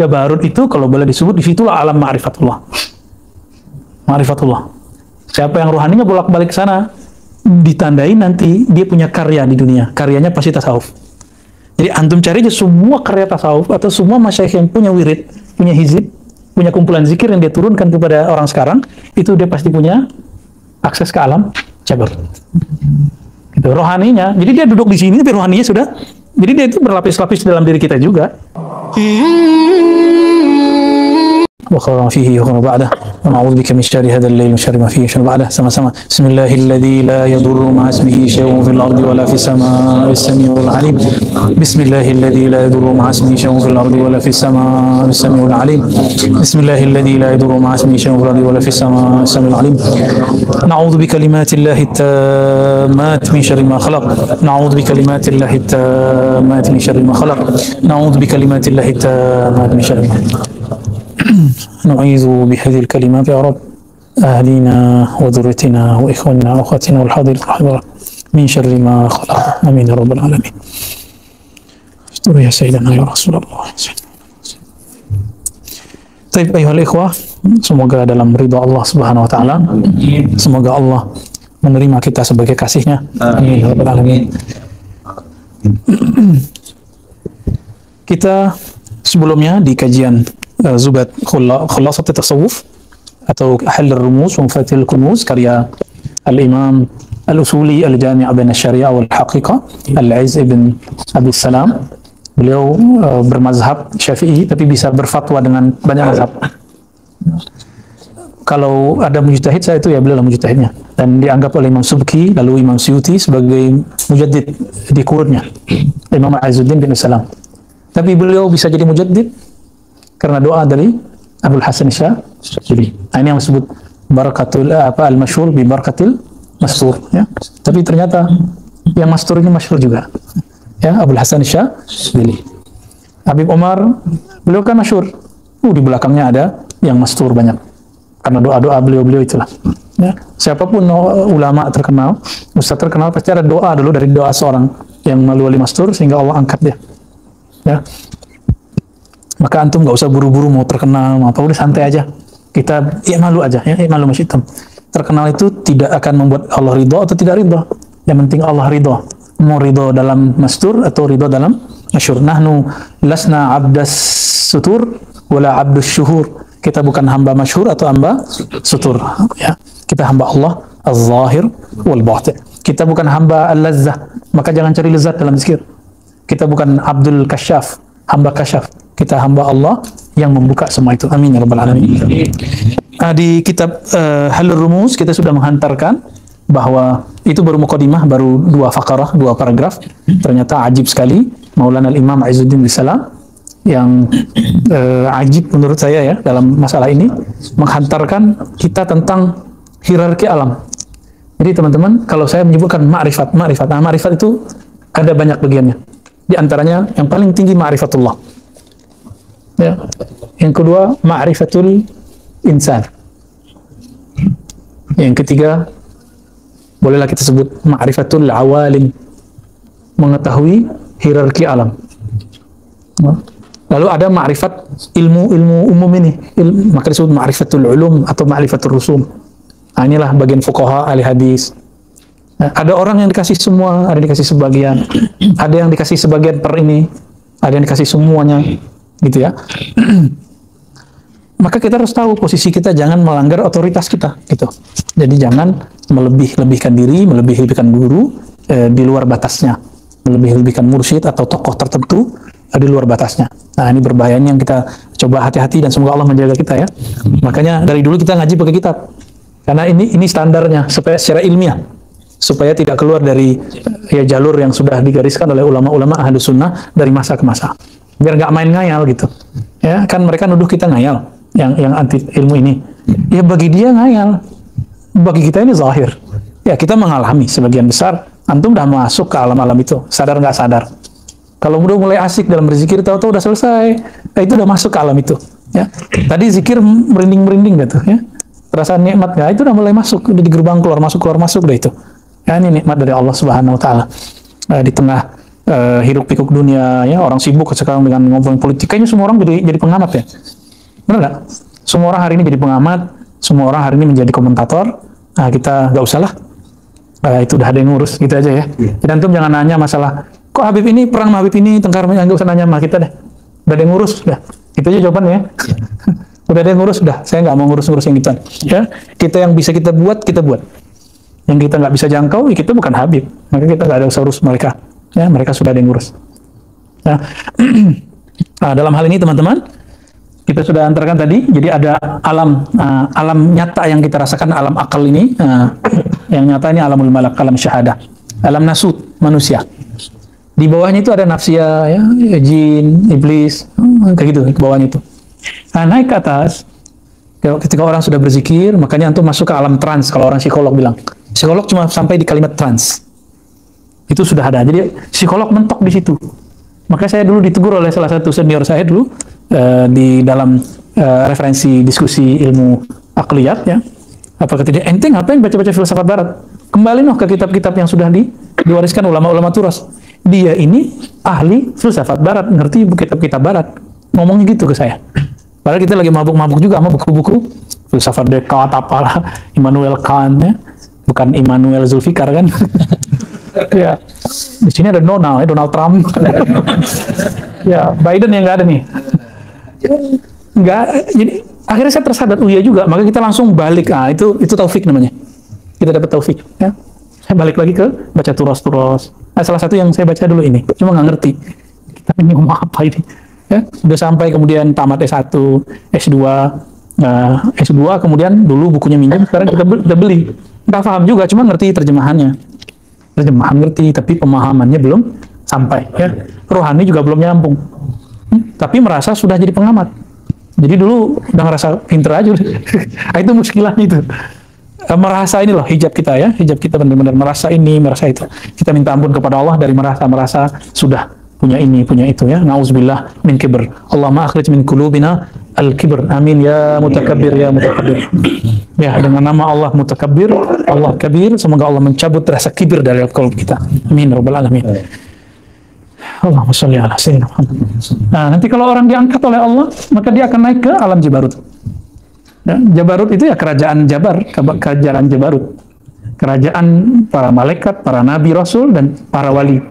Jabarut itu kalau boleh disebut disitulah alam ma'rifatullah. Ma'rifatullah. Siapa yang rohaninya bolak-balik ke sana, ditandai nanti dia punya karya di dunia. Karyanya pasti tasawuf. Jadi antum cari aja semua karya tasawuf atau semua masyayikh yang punya wirid, punya hizib, punya kumpulan zikir yang dia turunkan kepada orang sekarang, itu dia pasti punya akses ke alam Jabarut. Gitu, rohaninya. Jadi dia duduk di sini tapi rohaninya sudah. Jadi dia itu berlapis-lapis dalam diri kita juga. وخير ما فيه وخير بعده ونعوذ بك من شر هذا الليل وشر ما فيه وشر بعده sama-sama بسم الله الذي لا يضر مع اسمه شيء في الأرض ولا في السماء السميع العليم بسم الله الذي لا يضر مع اسمه شيء في الأرض ولا في السماء السميع العليم بسم الله الذي لا يضر مع اسمه شيء في الأرض ولا في السماء السميع العليم نعوذ بكلمات الله التامات من شر ما خلق نعوذ بكلمات الله التامات من شر ما خلق نعوذ بكلمات الله التامات من شر ما خلق نعيذ بهذه الكلمات يا رب أهلنا وذريتنا وإخواننا وأخواتنا والحاضرين والحاضرات من شر ما خلق آمين يا رب العالمين استر يا سيدنا يا رسول الله. Baik, ayuhal ikhwah, semoga dalam ridha Allah Subhanahu wa taala, semoga Allah menerima kita sebagai kasih-Nya. Amin ya rabbal alamin. Kita sebelumnya di kajian Zubat Khulasat Tasawuf atau Hal Rumus wa Mafatil Kunuz karya Al-Imam Al-Usuli Al-Jami' Bain Asy-Syari'ah wal Haqiqah Al-Izz ibn Abi Salam. Beliau bermazhab Syafi'i tapi bisa berfatwa dengan banyak mazhab. Kalau ada mujtahid, saya itu ya beliau lah mujtahidnya, dan dianggap oleh Imam Subki lalu Imam Suyuti sebagai mujaddid di kurunnya Imam Izzuddin bin Salam. Tapi beliau bisa jadi mujaddid karena doa dari Abdul Hasan Syadzili. Ini yang disebut barakatul al-masyhur bi barakatil mastur ya. Tapi ternyata yang mastur ini masyhur juga. Ya, Abdul Hasan Syadzili. Habib Umar, beliau kan masyhur. Di belakangnya ada yang mastur banyak. Karena doa-doa beliau-beliau itulah. Ya. Siapapun ulama terkenal, ustaz terkenal pasti ada doa dulu dari doa seorang yang melalui mastur sehingga Allah angkat dia. Ya. Maka antum nggak usah buru-buru mau terkenal, mau apa, udah santai aja. Kita malu aja, ya malu masyitam. Terkenal itu tidak akan membuat Allah ridho atau tidak ridho. Yang penting Allah ridho. Mau ridho dalam mastur atau ridho dalam masyhur. Nahnu lasna abdas sutur wala abdus syuhur. Kita bukan hamba masyhur atau hamba sutur. Ya. Kita hamba Allah az-zahir wal batin. Kita bukan hamba al-lazzah. Maka jangan cari lezat dalam zikir. Kita bukan abdul kasyaf, hamba kasyaf. Kita hamba Allah yang membuka semua itu. Amin ya rabbal alamin. Di kitab Halur Rumus kita sudah menghantarkan bahwa itu baru mukadimah, baru 2 faqarah, 2 paragraf. Ternyata ajib sekali Maulana Al-Imam Izzuddin bin Salam yang ajib menurut saya ya dalam masalah ini menghantarkan kita tentang hierarki alam. Jadi teman-teman, kalau saya menyebutkan ma'rifat. Nah, ma'rifat itu ada banyak bagiannya. Di antaranya yang paling tinggi ma'rifatullah. Ya. Yang kedua ma'rifatul insan. Yang ketiga bolehlah kita sebut ma'rifatul awalim, mengetahui hierarki alam. Lalu ada ma'rifat ilmu umum ini, maka disebut ma'rifatul ulum atau ma'rifatul rusum. Nah, inilah bagian fuqaha ahli hadis. Nah, ada orang yang dikasih semua, ada yang dikasih sebagian, ada yang dikasih sebagian per ini, ada yang dikasih semuanya. Gitu ya. Maka kita harus tahu posisi kita, jangan melanggar otoritas kita gitu. Jadi jangan melebih-lebihkan diri, melebih-lebihkan guru di luar batasnya, melebih-lebihkan mursyid atau tokoh tertentu di luar batasnya. Nah, ini berbahayanya yang kita coba hati-hati dan semoga Allah menjaga kita ya. Makanya dari dulu kita ngaji pakai kitab. Karena ini standarnya supaya secara ilmiah, supaya tidak keluar dari ya jalur yang sudah digariskan oleh ulama-ulama Ahlus Sunnah dari masa ke masa. Biar nggak main ngayal gitu. Ya, kan mereka nuduh kita ngayal yang anti ilmu ini. Ya bagi dia ngayal. Bagi kita ini zahir. Ya kita mengalami sebagian besar. Antum udah masuk ke alam-alam itu, sadar nggak sadar. Kalau udah mulai asik dalam berzikir, tahu-tahu udah selesai. Itu udah masuk ke alam itu. Ya. Tadi zikir merinding-merinding gitu ya. Perasaan nikmat nggak? Itu udah mulai masuk, udah di gerbang keluar masuk udah itu. Ya, ini nikmat dari Allah Subhanahu wa taala. Di tengah hiruk pikuk dunia ya, orang sibuk sekarang dengan ngomongin politik, kayaknya semua orang jadi pengamat ya, benar nggak? Semua orang hari ini jadi pengamat, semua orang hari ini menjadi komentator. Nah, kita nggak usah lah, itu udah ada yang ngurus gitu aja ya. Jadi antum jangan nanya masalah kok Habib ini perang sama Habib ini tengkar, nggak usah nanya sama kita deh, udah ada yang ngurus, udah itu aja jawabannya ya. Udah ada yang ngurus, udah saya nggak mau ngurus yang gitu ya. Kita yang bisa kita buat, yang kita nggak bisa jangkau ya, kita bukan Habib, maka kita nggak ada usah urus mereka ya, mereka sudah ada yang ngurus ya. Nah, dalam hal ini teman-teman, kita sudah antarkan tadi, jadi ada alam nyata yang kita rasakan, alam akal ini, yang nyata ini alamul malak, alam syahadah, alam nasut manusia. Di bawahnya itu ada nafsia, ya, jin, iblis, kayak gitu, ke bawahnya itu. Nah, naik ke atas, ketika orang sudah berzikir, makanya antum masuk ke alam trans, kalau orang psikolog bilang. Psikolog cuma sampai di kalimat trans. Itu sudah ada, jadi psikolog mentok di situ. Maka saya dulu ditegur oleh salah satu senior saya dulu, di dalam referensi diskusi ilmu akliyat ya. Apa kata dia, ente ngapain baca-baca filsafat barat? Kembali noh ke kitab-kitab yang sudah diwariskan ulama-ulama turas. Dia ini ahli filsafat barat, ngerti kitab-kitab barat. Ngomongnya gitu ke saya. Padahal kita lagi mabuk-mabuk juga sama buku-buku filsafat Descartes apalah, Immanuel Kant ya. Bukan Immanuel Zulfikar kan. Ya, di sini ada Donald Trump. Ya, Biden yang nggak ada nih. Nggak, jadi akhirnya saya tersadar, oh iya juga, maka kita langsung balik. Ah, itu taufik namanya. Kita dapat taufik. Ya. Saya balik lagi ke baca turos. Nah, salah satu yang saya baca dulu ini, cuma nggak ngerti. Kita ini ngomong apa ini? Ya, sudah sampai kemudian tamat S1, S2, S2 kemudian dulu bukunya minjem, sekarang kita beli. Nggak paham juga, cuma ngerti terjemahan ngerti, tapi pemahamannya belum sampai ya. Rohani juga belum nyambung, tapi merasa sudah jadi pengamat. Jadi dulu udah ngerasa pinter aja. Itu muskilahnya itu, merasa ini loh hijab kita ya, hijab kita benar-benar merasa ini, merasa itu. Kita minta ampun kepada Allah dari merasa sudah punya ini, punya itu ya. Nauzubillah min kibr. Allahumma akhrij min qulubina al-kibr. Amin ya mutakabbir ya mutakabbir. Ya, dengan nama Allah mutakabbir, Allah kabir, semoga Allah mencabut rasa kibir dari qalb kita. Amin rabbal alamin. Allahumma sholli ala sayyidina Muhammad. Nah, nanti kalau orang diangkat oleh Allah, maka dia akan naik ke alam Jabarut. Ya, Jabarut itu ya kerajaan Jabar, kerajaan Jabarut. Kerajaan para malaikat, para nabi, rasul, dan para wali.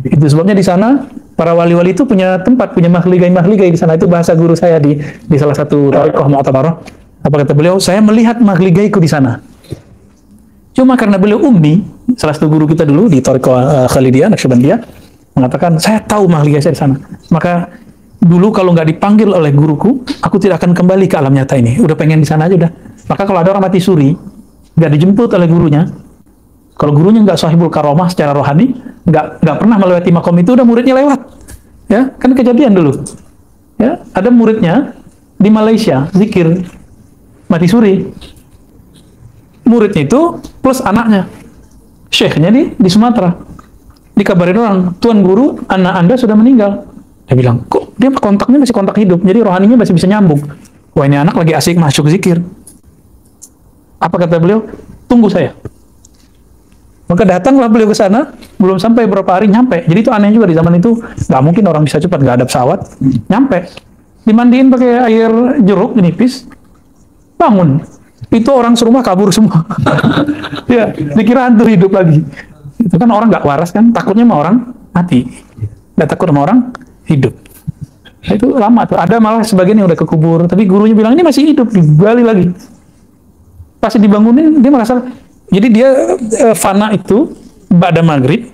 Itu sebabnya di sana para wali-wali itu punya tempat, punya mahligai di sana. Itu bahasa guru saya di salah satu thariqah mu'tabarah. Apa kata beliau? Saya melihat mahligaiku di sana. Cuma karena beliau ummi, salah satu guru kita dulu di thariqah Khalidiyah, Naqsyabandiyah, mengatakan saya tahu mahligai saya di sana. Maka dulu kalau nggak dipanggil oleh guruku, aku tidak akan kembali ke alam nyata ini. Udah pengen di sana aja udah. Maka kalau ada orang mati suri, nggak dijemput oleh gurunya, kalau gurunya nggak sahibul karomah secara rohani, nggak pernah melewati makom itu, udah muridnya lewat. Ya, kan kejadian dulu. Ya, ada muridnya di Malaysia, zikir, mati suri. Muridnya itu plus anaknya. Syekhnya di Sumatera. Dikabarin orang, Tuan Guru, anak Anda sudah meninggal. Dia bilang, kok dia kontaknya masih kontak hidup, jadi rohaninya masih bisa nyambung. Wah, ini anak lagi asik masuk zikir. Apa kata beliau? Tunggu saya. Maka datanglah beliau ke sana, belum sampai berapa hari nyampe. Jadi itu aneh juga di zaman itu, nggak mungkin orang bisa cepat, nggak ada pesawat, nyampe. Dimandiin pakai air jeruk nipis, bangun. Itu orang serumah kabur semua. Ya, dikira hantu hidup lagi. Itu kan orang nggak waras kan, takutnya sama orang mati, nggak takut sama orang hidup. Nah, itu lama tuh. Ada malah sebagian yang udah kekubur, tapi gurunya bilang ini masih hidup, digali lagi. Pas dibangunin dia merasa. Jadi dia fana itu ba'da maghrib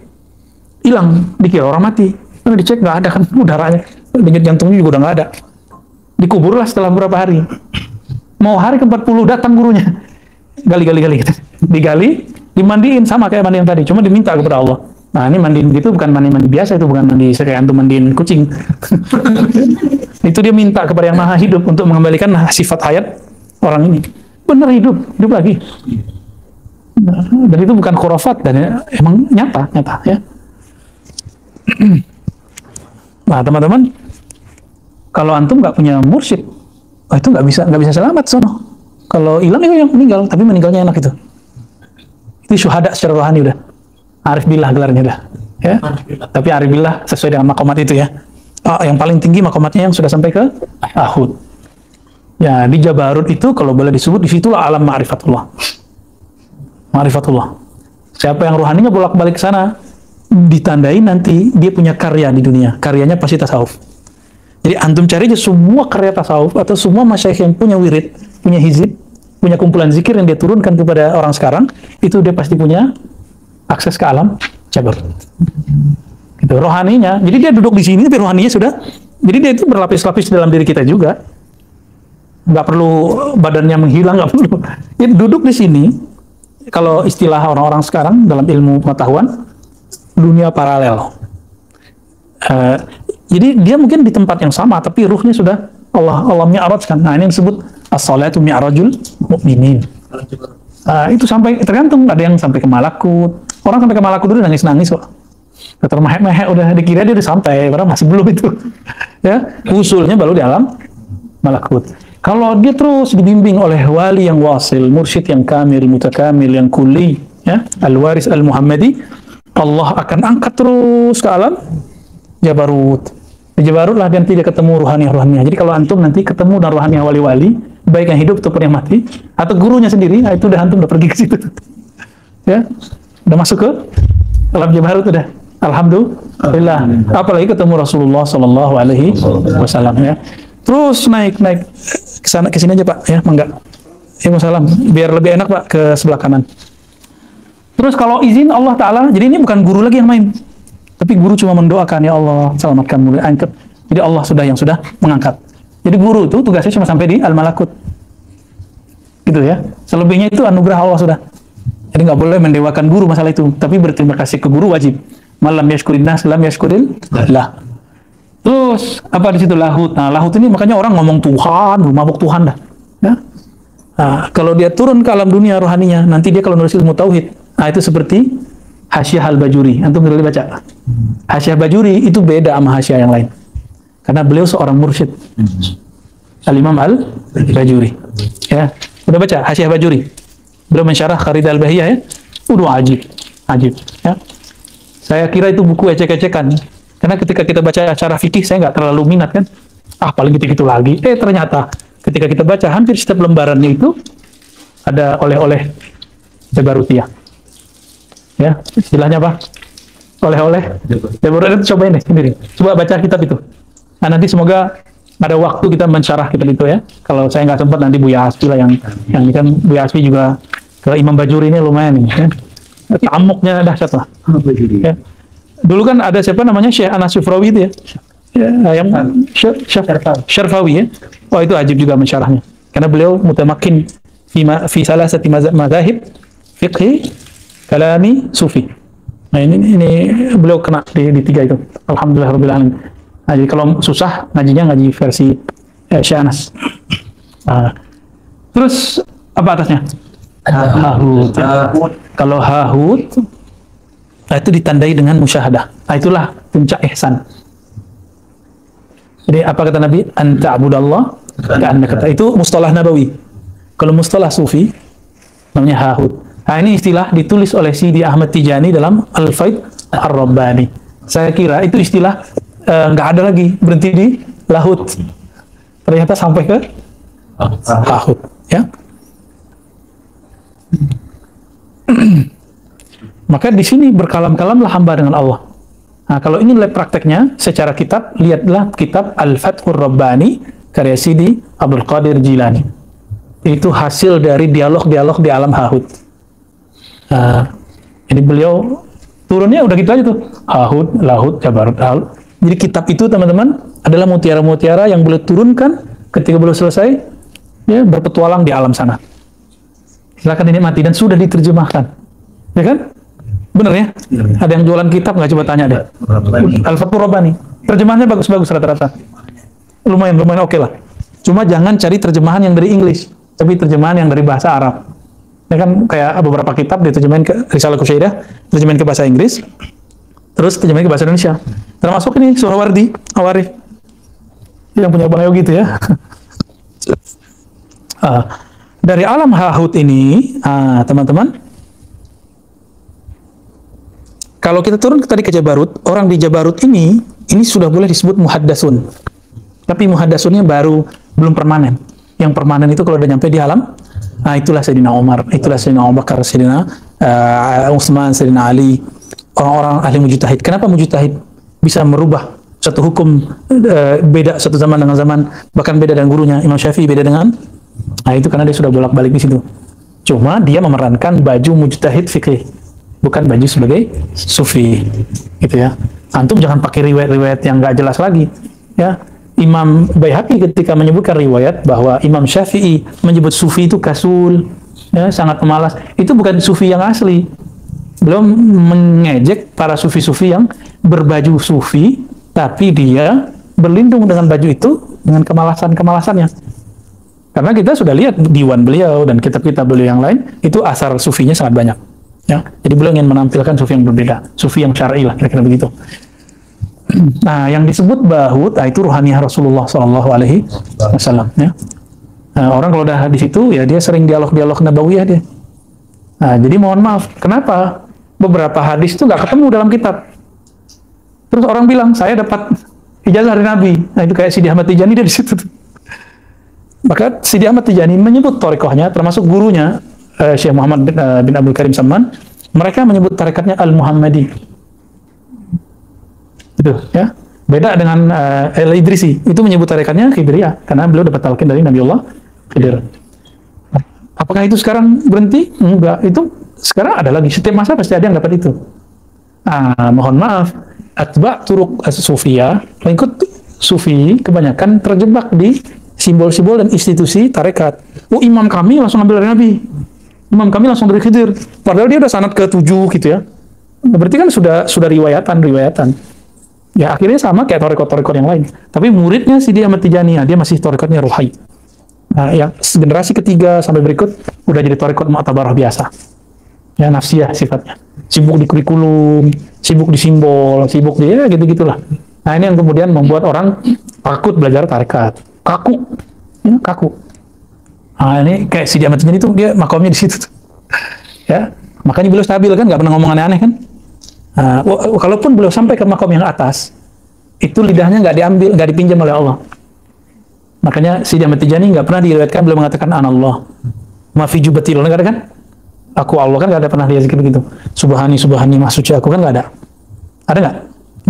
hilang, dikira orang mati. Lalu dicek nggak ada kan udaranya, denyut jantungnya juga udah nggak ada. Dikuburlah setelah beberapa hari. Mau hari ke-40 datang gurunya, gali gitu. Digali, dimandiin sama kayak mandi yang tadi, cuma diminta kepada Allah. Nah ini mandiin gitu bukan mandi biasa, itu bukan mandi kayak antum mandiin kucing. Itu dia minta kepada yang maha hidup untuk mengembalikan sifat hayat orang ini. Benar hidup lagi. Dan itu bukan khurafat, dan ya, emang nyata ya. Nah teman-teman, kalau antum nggak punya mursyid, itu nggak bisa selamat sono. Kalau hilang itu yang meninggal, tapi meninggalnya enak itu. Itu syuhada secara rohani udah. Arif billah gelarnya udah. Ya. Tapi aribillah sesuai dengan makomat itu ya. Yang paling tinggi makomatnya yang sudah sampai ke ahud. Ya, di Jabarut itu kalau boleh disebut disitulah alam ma'rifatullah. Ma'rifatullah. Siapa yang rohaninya bolak-balik ke sana, ditandai nanti dia punya karya di dunia. Karyanya pasti tasawuf. Jadi antum cari aja semua karya tasawuf atau semua masyayikh yang punya wirid, punya hizib, punya kumpulan zikir yang dia turunkan kepada orang sekarang, itu dia pasti punya akses ke alam Jabarut. Gitu, rohaninya. Jadi dia duduk di sini tapi rohaninya sudah. Jadi dia itu berlapis-lapis dalam diri kita juga. Nggak perlu badannya menghilang, nggak perlu. Dia duduk di sini. Kalau istilah orang-orang sekarang dalam ilmu pengetahuan, dunia paralel. Jadi dia mungkin di tempat yang sama, tapi ruhnya sudah Allah mi'rajkan. Nah, ini yang disebut as-salatu mi'rajul mu'minin. Itu sampai tergantung, ada yang sampai ke malakut. Orang sampai ke malakut dulu nangis-nangis kok. Termehek-mehek udah dikira dia udah sampai, padahal masih belum itu. Ya, usulnya baru di alam malakut. Kalau dia terus dibimbing oleh wali yang wasil, mursyid yang kamil, mutakamil, yang kulli, ya, al-waris al-muhammadi, Allah akan angkat terus ke alam Jabarut. Di Jabarut lah nanti dia ketemu ruhaniah-ruhaniah. Jadi kalau antum nanti ketemu dengan ruhaniah wali-wali, baik yang hidup ataupun yang mati, atau gurunya sendiri, itu udah antum udah pergi ke situ. Ya, udah masuk ke alam Jabarut udah. Alhamdulillah. Apalagi ketemu Rasulullah Sallallahu Alaihi Wasallam ya. Terus naik ke sini aja Pak ya, mangga. Salam. Biar lebih enak Pak ke sebelah kanan. Terus kalau izin Allah Taala, jadi ini bukan guru lagi yang main, tapi guru cuma mendoakan, ya Allah selamatkan mulia angkat. Jadi Allah yang sudah mengangkat. Jadi guru itu tugasnya cuma sampai di al-malakut. Gitu ya. Selebihnya itu anugerah Allah sudah. Jadi nggak boleh mendewakan guru masalah itu, tapi berterima kasih ke guru wajib. Malam yashkurin nas, lam yashkuril lah. Terus apa di situ lahut? Nah, lahut ini makanya orang ngomong Tuhan, mabuk Tuhan dah. Ya. Nah, kalau dia turun ke alam dunia rohaninya, nanti dia kalau nulis ilmu tauhid, nah itu seperti Hasyiah al-Bajuri. Antum boleh baca. Hasyiah Bajuri itu beda sama hasyiah yang lain. Karena beliau seorang mursyid. Al-Imam al-Bajuri. Ya, udah baca Hasyiah Bajuri. Beliau mensyarah Kharidah al-Bahiyah ya. Udah ajib. Ya. Saya kira itu buku ecek-ecekan. Karena ketika kita baca acara fikih, saya nggak terlalu minat kan. Paling gitu-gitu lagi. Ternyata ketika kita baca hampir setiap lembarannya itu ada oleh-oleh Jabarutiyah. Ya, istilahnya apa? Oleh-oleh Jabarutiyah. Cobain deh sendiri. Coba baca kitab itu. Nah, nanti semoga ada waktu kita mensyarah kitab itu ya. Kalau saya nggak sempat nanti Buya Hasbi lah yang ini kan Buya Hasbi juga ke Imam Bajuri ini lumayan nih. Ya. Amuknya dahsyat lah. Ya. Dulu kan ada siapa namanya Syekh Anas Syufrawi itu ya. Yang Syarfawi ya. Oh itu ajib juga mensyarahnya. Karena beliau mutamakin fi salasati mazahib fiqhi kalami sufi. Nah ini beliau kena di tiga itu. Alhamdulillah rabbil alamin. Nah, jadi kalau susah ngajinya ngaji versi Syekh Anas. Terus apa atasnya? Hahut. Kalau hahut itu ditandai dengan musyahadah. Itulah puncak ihsan. Jadi apa kata Nabi? Anta abudallah ka'annaka. Itu mustalah nabawi. Kalau mustalah sufi namanya hahut. Nah ini istilah ditulis oleh Sidi Ahmad Tijani dalam Al-Faid Ar-Rabbani. Saya kira itu istilah nggak ada lagi, berhenti di lahut. Ternyata sampai ke hahut. Ya. Maka di sini berkalam-kalamlah hamba dengan Allah. Nah, kalau ingin lihat prakteknya secara kitab, lihatlah kitab Al-Fathur Rabbani karya Sidi Abdul Qadir Jilani. Itu hasil dari dialog-dialog di alam hahut. Jadi beliau turunnya udah gitu aja tuh. Hahut, lahut, Jabarut, hahut. Jadi kitab itu teman-teman adalah mutiara-mutiara yang beliau turunkan ketika beliau selesai ya berpetualang di alam sana. Silakan dinikmati dan sudah diterjemahkan. Ya kan? Bener ya? Ada yang jualan kitab nggak, coba tanya deh. Al-Fathur Rabbani. Terjemahannya bagus-bagus rata-rata. Lumayan oke lah. Cuma jangan cari terjemahan yang dari Inggris, tapi terjemahan yang dari bahasa Arab. Ya kan kayak beberapa kitab diterjemahin ke Risalah Kusaidah, terjemahin ke bahasa Inggris, terus terjemahin ke bahasa Indonesia. Termasuk ini Suhawardi, Awarif. Yang punya Bang Yogi itu ya. Dari alam hahut ini, teman-teman, Kalau kita turun tadi ke Jabarut, orang di Jabarut ini sudah boleh disebut muhaddatsun. Tapi muhaddatsunnya baru, belum permanen. Yang permanen itu kalau udah nyampe di alam, nah itulah Sayyidina Umar, itulah Sayyidina Abu Bakar, Sayyidina Utsman, Sayyidina Ali, orang-orang ahli mujtahid. Kenapa mujtahid bisa merubah satu hukum beda satu zaman dengan zaman, bahkan beda dengan gurunya. Imam Syafi'i beda dengan, nah itu karena dia sudah bolak-balik di situ. Cuma dia memerankan baju mujtahid fikih, bukan baju sebagai sufi, gitu ya. Antum jangan pakai riwayat-riwayat yang nggak jelas lagi, ya. Imam Baihaqi ketika menyebutkan riwayat bahwa Imam Syafi'i menyebut sufi itu kasul, ya, sangat pemalas, itu bukan sufi yang asli. Belum mengejek para sufi-sufi yang berbaju sufi, tapi dia berlindung dengan baju itu dengan kemalasan-kemalasannya. Karena kita sudah lihat diwan beliau dan kitab-kitab beliau yang lain, itu asar sufinya sangat banyak. Ya, jadi beliau ingin menampilkan sufi yang berbeda, sufi yang syar'i lah, kira-kira begitu. Nah, yang disebut bahut, itu ruhaniyah Rasulullah Shallallahu Alaihi Wasallam. Ya. Nah, orang kalau udah di situ, ya dia sering dialog-dialog nabawiyah dia. Nah, jadi mohon maaf, kenapa beberapa hadis itu nggak ketemu dalam kitab? Terus orang bilang, saya dapat ijazah dari Nabi. Nah, itu kayak Sidi Ahmad Tijani dia di situ. Maka Sidi Ahmad Tijani menyebut thariqahnya, termasuk gurunya Syekh Muhammad bin Abdul Karim Samman. Mereka menyebut tarekatnya Al-Muhammadi. Itu, ya. Beda dengan Al-Idrisi, itu menyebut tarekatnya Khidiriyah, karena beliau dapat talqin dari Nabiullah Khidir. Apakah itu sekarang berhenti? Enggak, itu sekarang ada lagi. Setiap masa pasti ada yang dapat itu. Mohon maaf, atba' turuq as-sufiyah, pengikut sufi kebanyakan terjebak di simbol-simbol dan institusi tarekat. Imam kami langsung ambil dari Nabi. Imam kami langsung dari Khidir. Padahal dia udah sanad ke-7 gitu ya. Berarti kan sudah riwayatan. Ya akhirnya sama kayak tarekat-tarekat yang lain. Tapi muridnya Sidi Ahmad Tijani, dia masih tarekatnya Ruhai. Nah, yang generasi ketiga sampai berikut udah jadi tarekat mu'tabarah biasa. Ya nafsiyah sifatnya. Sibuk di kurikulum, sibuk di simbol, sibuk di gitu-gitulah. Nah, ini yang kemudian membuat orang takut belajar tarekat. Kaku. Ya, kaku. Nah, ini kayak Sidi Ahmad Tijani itu dia makomnya di situ. Ya, makanya beliau stabil kan, nggak pernah ngomong aneh-aneh kan. Kalaupun beliau sampai ke makom yang atas, itu lidahnya nggak diambil, nggak dipinjam oleh Allah. Makanya Sidi Ahmad Tijani nggak pernah diriwayatkan beliau mengatakan anallah, mafi jubatil, nggak ada kan? Aku Allah kan nggak ada pernah dia zikir begitu. Subhani maha suci aku kan nggak ada. Ada nggak?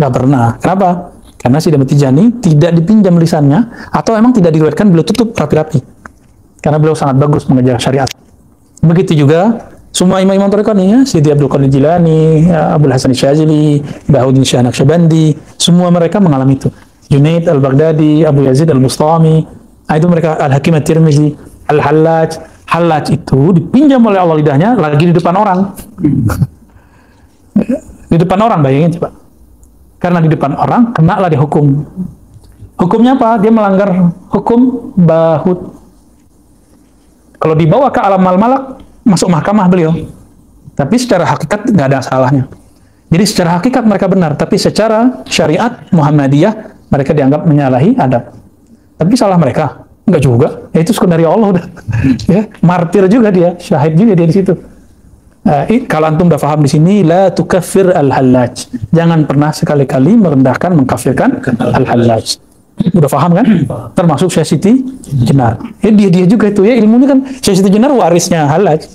Nggak pernah. Kenapa? Karena Sidi Ahmad Tijani tidak dipinjam lisannya, atau emang tidak diriwayatkan, beliau tutup rapi-rapi. Karena beliau sangat bagus mengejar syariat. Begitu juga semua imam-imam tarekat nih ya, Sidi Abdul Qadir Jilani, Abdul Hasan Syazili, Bahuddin Syah Naqsyabandi, semua mereka mengalami itu. Junaid Al-Baghdadi, Abu Yazid Al-Bustami, itu mereka, Al-Hakim At-Tirmizi, Al-Hallaj. Hallaj itu dipinjam oleh Allah lidahnya lagi di depan orang. Di depan orang, bayangin coba. Karena di depan orang, kena lah dihukum. Hukumnya apa? Dia melanggar hukum bahut. Kalau dibawa ke alam mal-malak, masuk mahkamah beliau. Tapi secara hakikat nggak ada salahnya. Jadi secara hakikat mereka benar, tapi secara syariat Muhammadiyah mereka dianggap menyalahi adab. Tapi salah mereka? Enggak juga. Ya, itu sekundari Allah udah. Ya, martir juga dia, syahid juga dia di situ. Kalau antum udah paham di sini, la tukaffir al-Hallaj. Jangan pernah sekali-kali merendahkan, mengkafirkan al-Hallaj. Udah paham kan? Termasuk Syekh Siti Jenar. Dia juga itu ya, ilmunya kan Syekh Siti Jenar warisnya Hallaj.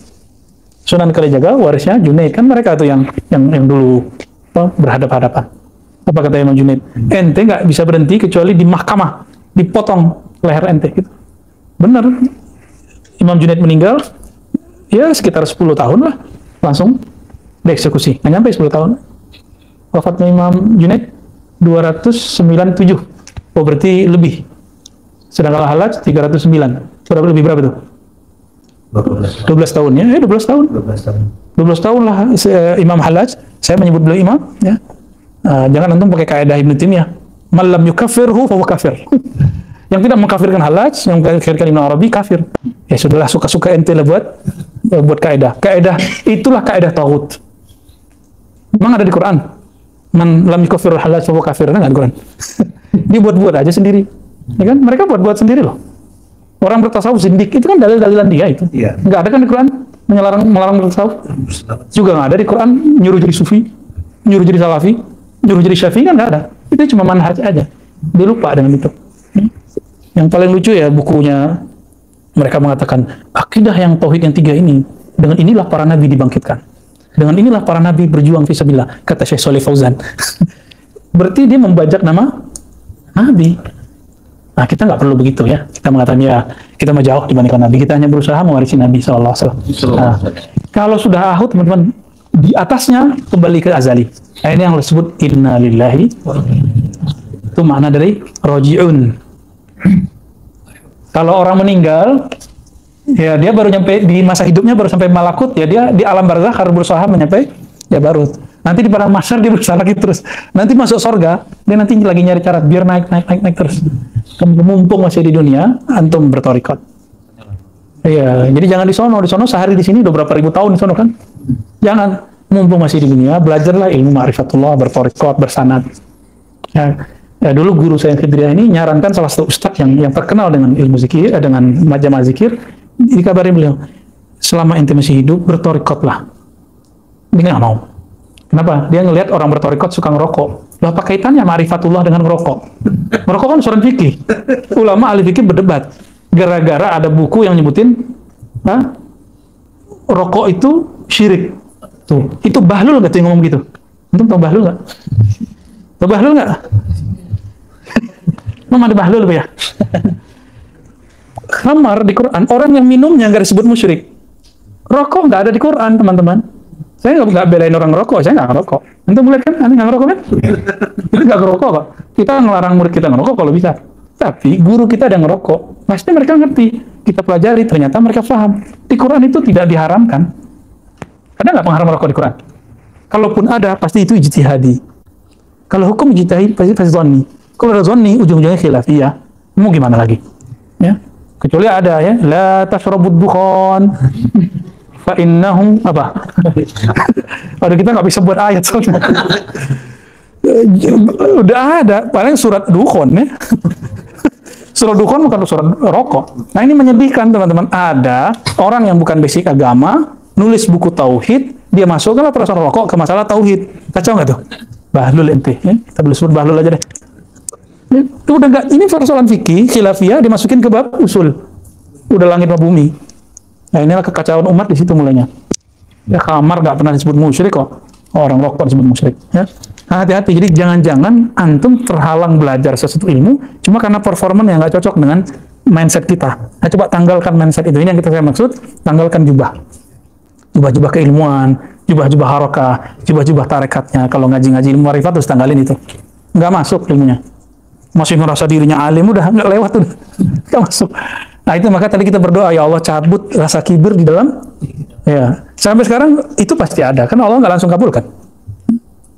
Sunan Kalijaga warisnya Junaid, kan mereka tuh yang dulu berhadap-hadapan. Apa kata Imam Junaid? Ente nggak bisa berhenti kecuali di mahkamah, dipotong leher ente gitu. Bener. Imam Junaid meninggal ya sekitar 10 tahun lah, langsung dieksekusi. Nggak nyampe 10 tahun. Wafatnya Imam Junaid 297. Oh berarti lebih. Sedangkan Hallaj 309. Sudah lebih berapa tuh? 12 tahun ya, 12 tahun. 12 tahun lah Imam Hallaj. Saya menyebut beliau imam ya. Jangan antum pakai kaidah Ibnu Taimiyah. Man lam yukaffirhu fa huwa kafir. Yang tidak mengkafirkan Hallaj, yang mengkafirkan Ibnu Arabi kafir. Ya sudahlah, suka-suka ente lah buat kaidah. Kaidah itulah kaidah taghut. Memang ada di Quran. Man lam yukaffirul Hallaj fa huwa kafir, ada di Quran. Dia buat-buat aja sendiri. Ya kan? Mereka buat-buat sendiri loh. Orang bertasawuf zindik itu kan dalil-dalilan dia itu. Iya. Nggak ada kan di Quran melarang bertasawuf. Juga nggak ada di Quran nyuruh jadi sufi. nyuruh jadi salafi, nyuruh jadi syafi'i kan nggak ada. Itu cuma manhaj aja. Dia lupa dengan itu. Yang paling lucu ya bukunya, mereka mengatakan akidah yang tauhid yang 3 ini, dengan inilah para nabi dibangkitkan, dengan inilah para nabi berjuang fisabilillah, kata Syekh Shalih Fauzan. Berarti dia membajak nama nabi. Nah, kita nggak perlu begitu ya. Kita mengatakan ya kita mah jauh dibandingkan nabi, kita hanya berusaha mewarisi Nabi SAW. Nah, kalau sudah ahud teman-teman, di atasnya kembali ke azali. Nah, ini yang disebut inna lillahi, itu makna dari roji'un. Kalau orang meninggal, ya dia baru nyampe di masa hidupnya, baru sampai malakut, ya dia di alam barzakh harus berusaha menyampai ya baru. Nanti di padang mahsyar dia berusaha lagi terus. Nanti masuk sorga, dia nanti lagi nyari cara biar naik terus. Mumpung masih di dunia, antum bertorikot. Iya, jadi jangan di sono sehari di sini udah berapa ribu tahun di sono kan? Jangan, mumpung masih di dunia, belajarlah ilmu ma'rifatullah, bertorikot, bersanad. Ya, dulu guru saya yang Khidriyah ini nyarankan salah satu ustadz yang terkenal dengan ilmu zikir, dengan majama zikir, dikabarin beliau, selama ente masih hidup, bertorikotlah. Dia nggak mau. Kenapa? Dia ngelihat orang bertorikot suka ngerokok. Loh, apa kaitannya ma'rifatullah dengan ngerokok? Ngerokok kan urusan fikih. Ulama ahli fikih berdebat. Gara-gara ada buku yang nyebutin, rokok itu syirik. Tuh, itu Bahlul nggak tuh yang ngomong gitu? Antum tahu Bahlul nggak? Tahu Bahlul nggak? Memang ada Bahlul ya? Khamar di Quran, orang yang minumnya nggak disebut musyrik. Rokok nggak ada di Quran, teman-teman. Saya nggak belain orang ngerokok, saya nggak ngerokok. Antum mulai kan, aneh nggak ngerokok kan? Kita nggak ngerokok kok. Kita ngelarang murid kita ngerokok kalau bisa. Tapi guru kita ada ngerokok, pasti mereka ngerti. Kita pelajari, ternyata mereka paham. Di Quran itu tidak diharamkan. Ada nggak pengharam rokok di Quran? Kalaupun ada, pasti itu ijtihadi. Kalau hukum ijtihadi, pasti zonni. Kalau ada zonni, ujung-ujungnya khilafiyah. Mau gimana lagi? Ya, kecuali ada ya, la tashrabud dukhan. Fa innahum apa? Aduh, kita nggak bisa buat ayat soalnya. Udah ada, paling surat Dukhon ya. Surat Dukhon bukan surat rokok. Nah, ini menyedihkan teman-teman. Ada orang yang bukan basic agama, nulis buku tauhid, dia masukkan perasaan rokok ke masalah tauhid. Kacau nggak tuh? Bahlul ente, ya? Kita boleh sebut bahlul aja deh. Itu udah nggak, ini persoalan fikih, khilafiyah dimasukin ke bab usul. Udah langit sama bumi. Nah, inilah kekacauan umat di situ mulainya. Ya, khamar nggak pernah disebut musyrik kok. Orang rokok disebut musyrik. Ya. Nah, hati-hati. Jadi jangan-jangan antum terhalang belajar sesuatu ilmu cuma karena performan yang nggak cocok dengan mindset kita. Nah, coba tanggalkan mindset itu. Ini yang saya maksud. Tanggalkan jubah. Jubah-jubah keilmuan, jubah-jubah harokah, jubah-jubah tarekatnya. Kalau ngaji-ngaji ilmu marifat terus tanggalin itu. Nggak masuk ilmunya. Masih merasa dirinya alim, udah nggak lewat tuh. Nggak masuk. Nah, itu maka tadi kita berdoa, ya Allah cabut rasa kibir di dalam. Ya, sampai sekarang itu pasti ada, kan Allah nggak langsung kabulkan.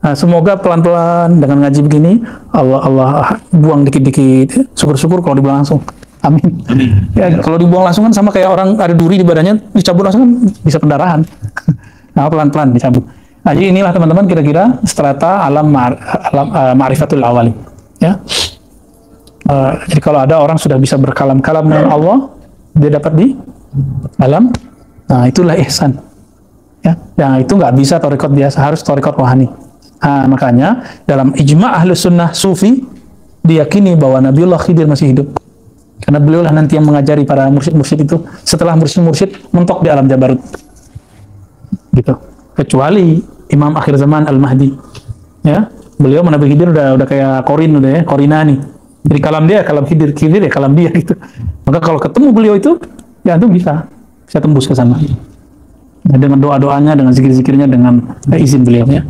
Nah, semoga pelan-pelan dengan ngaji begini, Allah buang dikit-dikit. Syukur-syukur kalau dibuang langsung. Amin. Amin. Ya, kalau dibuang langsung kan sama kayak orang ada duri di badannya, dicabut langsung kan bisa pendarahan. Nah, pelan-pelan dicabut. Nah, jadi inilah teman-teman kira-kira strata alam ma'rifatul awali. Ya. Jadi kalau ada orang sudah bisa berkalam-kalam dengan Allah, dia dapat di alam. Nah, itulah ihsan. Ya, yang itu nggak bisa thariqat biasa, harus thariqat rohani. Nah, makanya dalam ijma' ahli sunnah sufi diyakini bahwa Nabiullah Khidir masih hidup. Karena beliaulah nanti yang mengajari para mursyid-mursyid itu setelah mursyid-mursyid mentok di alam Jabarut. Gitu. Kecuali Imam akhir zaman Al-Mahdi. Ya, beliau Nabi Khidir udah kayak Korin udah ya, Korinani. Jadi kalam dia, kalam Khidir ya kalam dia gitu. Maka kalau ketemu beliau itu, ya antum bisa tembus ke sana. Nah, dengan doa-doanya, dengan zikir-zikirnya, dengan izin beliau ya.